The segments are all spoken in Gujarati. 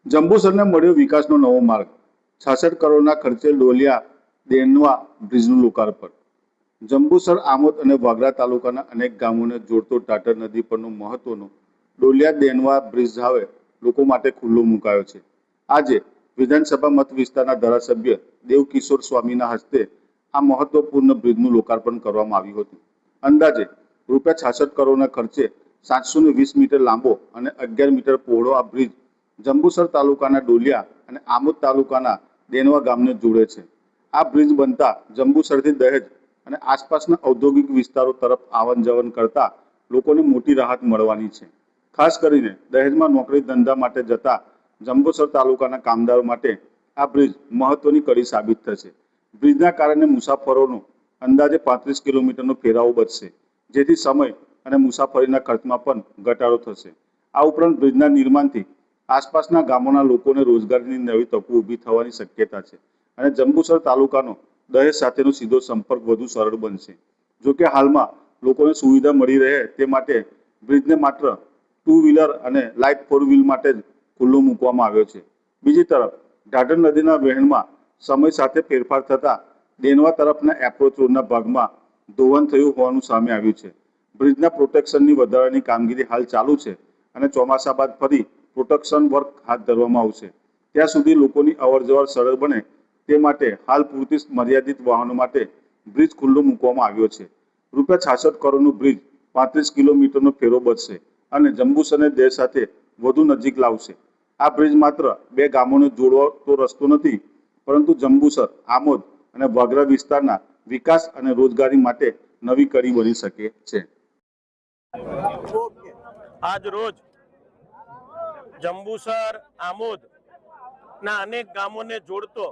જંબુસરને મળ્યો વિકાસનો નવો માર્ગ 66 કરોડના ખર્ચે ડોલિયા દેનવા બ્રિજનું લોકાર્પણ। જંબુસર, આમોદ અને વાગરા તાલુકાના અનેક ગામોને જોડતો ટાટર નદી પરનો મહત્વનો ડોલિયા દેનવા બ્રિજ હવે લોકો માટે ખુલ્લો મુકાયો છે। આજે વિધાનસભા મત વિસ્તારના ધારાસભ્ય દેવકિશોર સ્વામીના હસ્તે આ મહત્વપૂર્ણ બ્રિજનું લોકાર્પણ કરવામાં આવ્યું હતું। અંદાજે ₹66 કરોડના ખર્ચે 720 મીટર લાંબો અને 11 મીટર પહોળો આ બ્રિજ જંબુસર તાલુકાના ડોલિયા અને આમોદ તાલુકાના દેનવા ગામને જોડે છે। આ બ્રિજ બનતા જંબુસરથી દહેજ અને આસપાસના ઔદ્યોગિક વિસ્તારો તરફ આવન જવન કરતા લોકોને મોટી રાહત મળવાની છે। ખાસ કરીને દહેજમાં નોકરી ધંધા માટે જતા જંબુસર તાલુકાના કામદારો માટે આ બ્રિજ મહત્વની કડી સાબિત થશે। બ્રિજના કારણે મુસાફરોનો અંદાજે 35 કિલોમીટરનો ફેરાવો બચશે, જેથી સમય અને મુસાફરીના ખર્ચમાં પણ ઘટાડો થશે। આ ઉપરાંત બ્રિજના નિર્માણથી આસપાસના ગામોના લોકોને રોજગારીની નવી તકો ઊભી થવાની શક્યતા છે અને જંબુસર તાલુકાનો દહેજ સાથેનો સીધો સંપર્ક વધુ સરળ બનશે। જોકે હાલમાં લોકોને સુવિધા મળી રહે તે માટે બ્રિજને માત્ર 2 વ્હીલર અને લાઇટ 4 વ્હીલ માટે જ ખુલ્લો મૂકવામાં આવ્યો છે। બીજી તરફ ઢાઢર નદીના વહેણમાં સમય સાથે ફેરફાર થતા દેનવા તરફના એપ્રોચ રોડના ભાગમાં ધોવાણ થયું હોવાનું સામે આવ્યું છે। બ્રિજના પ્રોટેક્શનની વધારાની કામગીરી હાલ ચાલુ છે અને ચોમાસા બાદ ફરી પ્રોટેક્શન વર્ક હાથ ધરવામાં આવશે। ત્યાં સુધી લોકોની અવરજવર સરળ બને તે માટે હાલ પૂરતી મર્યાદિત વાહનો માટે બ્રિજ ખુલ્લો મૂકવામાં આવ્યો છે। ₹66 કરોડનું બ્રિજ 35 કિલોમીટરનો ફેરો બચશે અને જંબુસરને દેશ સાથે વધુ નજીક લાવશે। આ બ્રિજ માત્ર 2 ગામોને જોડતો રસ્તો નથી, પરંતુ જંબુસર, આમોદ અને વાગરા વિસ્તારના વિકાસ અને રોજગારી માટે નવી કડી બની શકે છે। આજ રોજ જંબુસર, આમોદ ના અનેક ગામોને જોડતો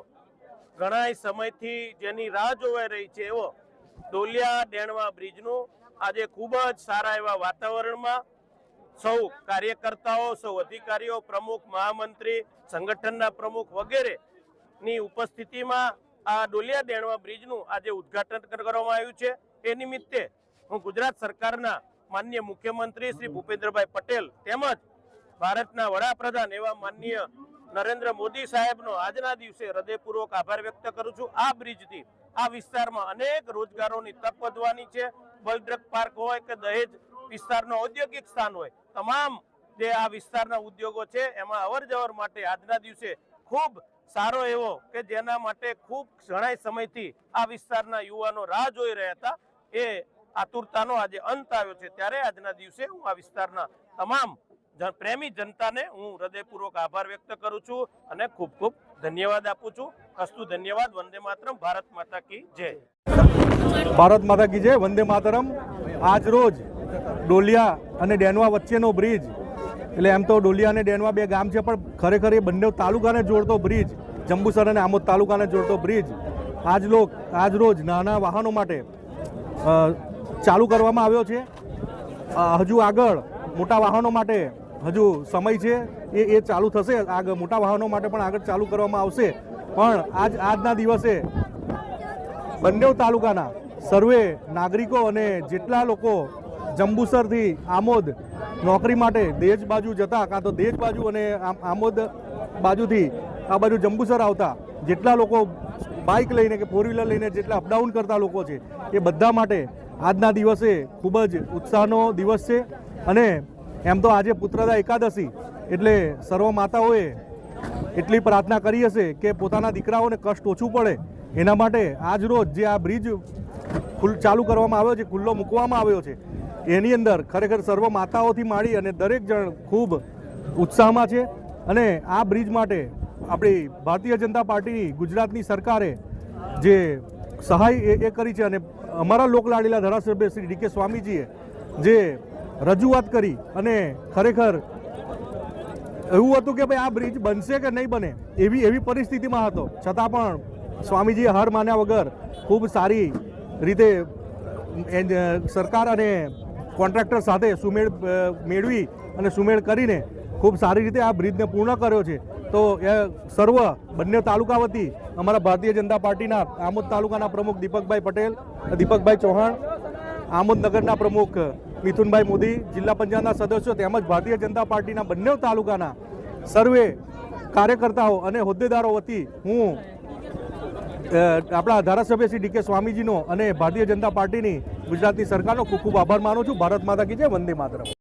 ઘણા સમયથી જેની રાહ જોવાઈ રહી છે એવો ડોલિયા દેણવા બ્રિજનું આજે ખૂબ જ સારા એવા વાતાવરણમાં સૌ કાર્યકર્તાઓ, સૌ અધિકારીઓ, પ્રમુખ, મહામંત્રી, સંગઠનના પ્રમુખ વગેરે ની ઉપસ્થિતિમાં આ ડોલિયા દેણવા બ્રિજનું આજે ઉદ્ઘાટન કરવામાં આવ્યું છે। એ નિમિત્તે હું ગુજરાત સરકારના માનનીય મુખ્યમંત્રી શ્રી ભૂપેન્દ્રભાઈ પટેલ તેમજ ભારતના વડાપ્રધાન એવા માનનીય નરેન્દ્ર મોદી સાહેબનો આજના દિવસે હૃદયપૂર્વક આભાર વ્યક્ત કરું છું। આ બ્રિજથી આ વિસ્તારમાં અનેક રોજગારોની તક વધવાની છે। બલડ્રગ પાર્ક હોય કે દહેજ વિસ્તારનો ઔદ્યોગિક સ્થાન હોય, તમામ જે આ વિસ્તારના ઉદ્યોગો છે એમાં અવર જવર માટે આજના દિવસે ખૂબ સારો એવો કે જેના માટે ખૂબ ઘણા સમયથી આ વિસ્તારના યુવાનો રાહ જોઈ રહ્યા હતા એ આતુરતાનો આજે અંત આવ્યો છે। ત્યારે આજના દિવસે હું આ વિસ્તારના તમામ પ્રેમી જનતાને હું હૃદયપૂર્વક આભાર વ્યક્ત કરું છું અને ખૂબ ખૂબ ધન્યવાદ આપું છું। અસ્તુ ધન્યવાદ। વંદે માતરમ। ભારત માતા કી જય। ભારત માતા કી જય। વંદે માતરમ। આજ રોજ ડોલિયા અને દેનવા વચ્ચેનો બ્રિજ, એટલે એમ તો ડોલિયા અને દેનવા 2 ગામ છે, પણ ખરેખર એ બંને તાલુકાને જોડતો બ્રિજ, જંબુસર અને આમોદ તાલુકાને જોડતો બ્રિજ આજ રોજ નાના વાહનો માટે ચાલુ કરવામાં આવ્યો છે। હજુ આગળ મોટા વાહનો માટે હજુ સમય છે, એ ચાલુ થશે। આગળ મોટા વાહનો માટે પણ આગળ ચાલુ કરવામાં આવશે। પણ આજના દિવસે બંને તાલુકાના સર્વે નાગરિકો અને જેટલા લોકો જંબુસરથી આમોદ નોકરી માટે દહેજ બાજુ જતા, કાં તો દહેજ બાજુ અને આમોદ બાજુથી આ બાજુ જંબુસર આવતા જેટલા લોકો બાઇક લઈને કે 4 વ્હીલર લઈને જેટલા અપડાઉન કરતા લોકો છે એ બધા માટે આજના દિવસે ખૂબ જ ઉત્સાહનો દિવસ છે। અને એમ તો આજે પુત્રદા એકાદશી એટલે સર્વ માતાઓએ એટલી પ્રાર્થના કરી હશે કે પોતાના દીકરાઓને કષ્ટ ઓછું પડે એના માટે આજ રોજ જે આ બ્રિજ ચાલુ કરવામાં આવ્યો છે, ખુલ્લો મૂકવામાં આવ્યો છે, એની અંદર ખરેખર સર્વ માતાઓથી માંડી અને દરેક જણ ખૂબ ઉત્સાહમાં છે। અને આ બ્રિજ માટે આપણી ભારતીય જનતા પાર્ટીની ગુજરાતની સરકારે જે સહાય એ કરી છે અને અમારા લોકલાડીલા ધારાસભ્ય શ્રી ડી કે સ્વામીજીએ જે રજૂઆત કરી અને ખરેખર એવું હતું કે ભાઈ આ બ્રિજ બનશે કે નહીં બને એવી પરિસ્થિતિમાં હતો, છતાં પણ સ્વામીજીએ હાર માન્યા વગર ખૂબ સારી રીતે સરકાર અને કોન્ટ્રાક્ટર સાથે સુમેળ મેળવી અને સુમેળ કરીને ખૂબ સારી રીતે આ બ્રિજને પૂર્ણ કર્યો છે। તો એ સર્વ બંને તાલુકા વતી અમારા ભારતીય જનતા પાર્ટીના આમોદ તાલુકાના પ્રમુખ દીપકભાઈ ચૌહાણ, આમોદ નગરના પ્રમુખ મિથુનભાઈ મોદી, જિલ્લા પંચાયતના સદસ્યો તેમજ ભારતીય જનતા પાર્ટીના બંને તાલુકાના સર્વે કાર્યકર્તાઓ અને હોદ્દેદારો વતી હું આપણા ધારાસભ્ય શ્રી ડી.કે. સ્વામીજીનો અને ભારતીય જનતા પાર્ટીની ગુજરાતની સરકારનો ખૂબ ખૂબ આભાર માનું છું. ભારત માતા કી જય, વંદે માતરમ.